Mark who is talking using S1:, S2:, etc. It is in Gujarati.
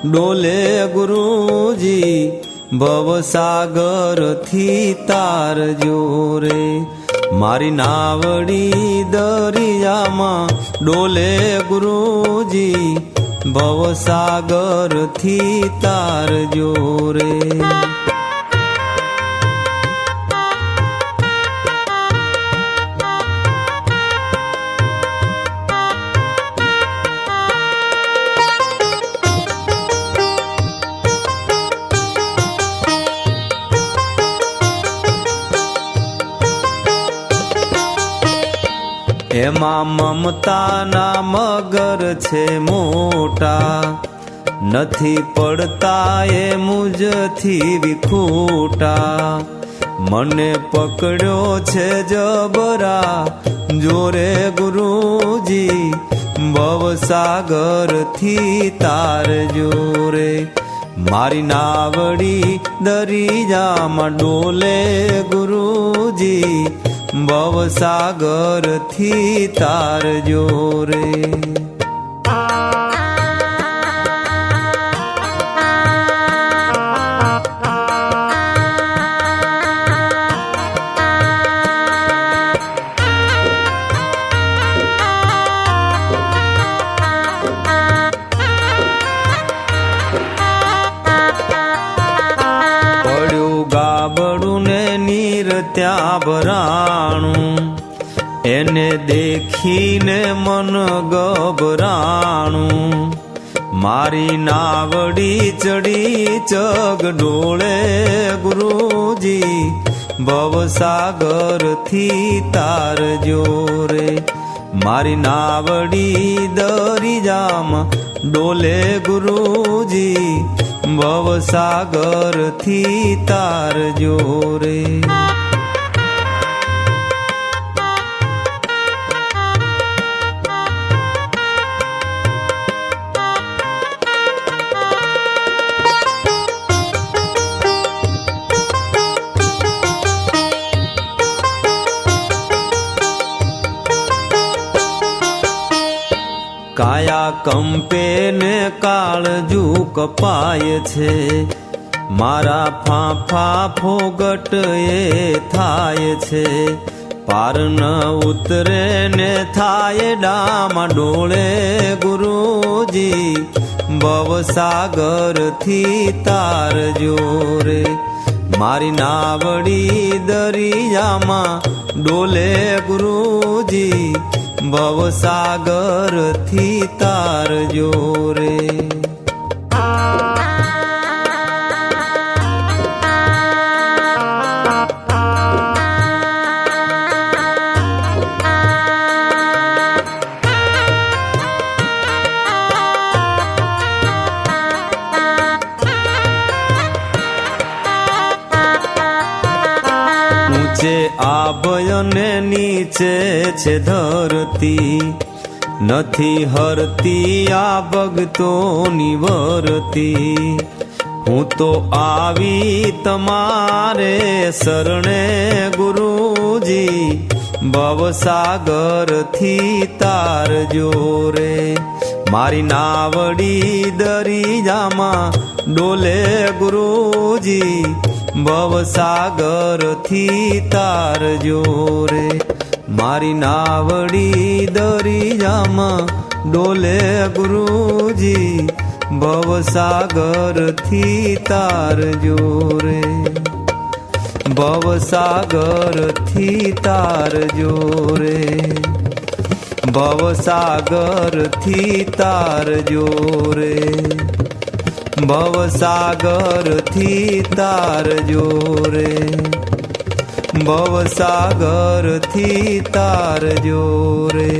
S1: ડોલે ગુરુજી ભવસાગર થી તારજો રે મારી નાવડી દરિયામાં ડોલે ગુરુજી ભવસાગર થી તારજો રે એમાં મમતાના મગર છે મોટા નથી પડતા એ મુજથી વિખૂટા મને પકડ્યો છે જબરા જોરે ગુરુજી ભવસાગર થી તારજો રે મારી નાવડી દરિયામાં ડોલે ગુરુજી ભવસાગર થી તારજો રે પડ્યું ગાબડું ને નીર ત્યાં ભરાણું એને દેખીને મન ગભરાણું મારી નાવડી ચડી ચગ ડોળે ગુરુજી ભવસાગર થી તારજો રે મારી નાવડી દરિયામાં ડોલે ગુરુજી ભવસાગર થી તારજો રે કાયા કંપે ને કાળજુ કપાય છે મારા ફાંફા ફોગટ એ થાય છે પાર ન ઉતરે ને થાય ડામાં ડોળે ગુરુજી ભવસાગર થી તારજો રે મારી નાવડી દરિયામાં ડોલે ગુરુજી ભવસાગર થી તારજો રે ઊંચે આભય ને નીચે છે ધરતી નથી હરતી આ ભગતોની વરતી હું તો આવી તમારે શરણે ગુરુજી ભવસાગર થી તારજો રે મારી નાવડી દરિયામાં ડોલે ગુરુજી ભવસાગર થી તારજો રે મારી નાવડી દરિયામાં ડોલે ગુરુજી ભવસાગર થી તારજો રે ભવસાગર થી તારજો રે ભવસાગર થી તારજો રે ભવસાગર થી તારજો રે ભવસાગર થી તારજો રે।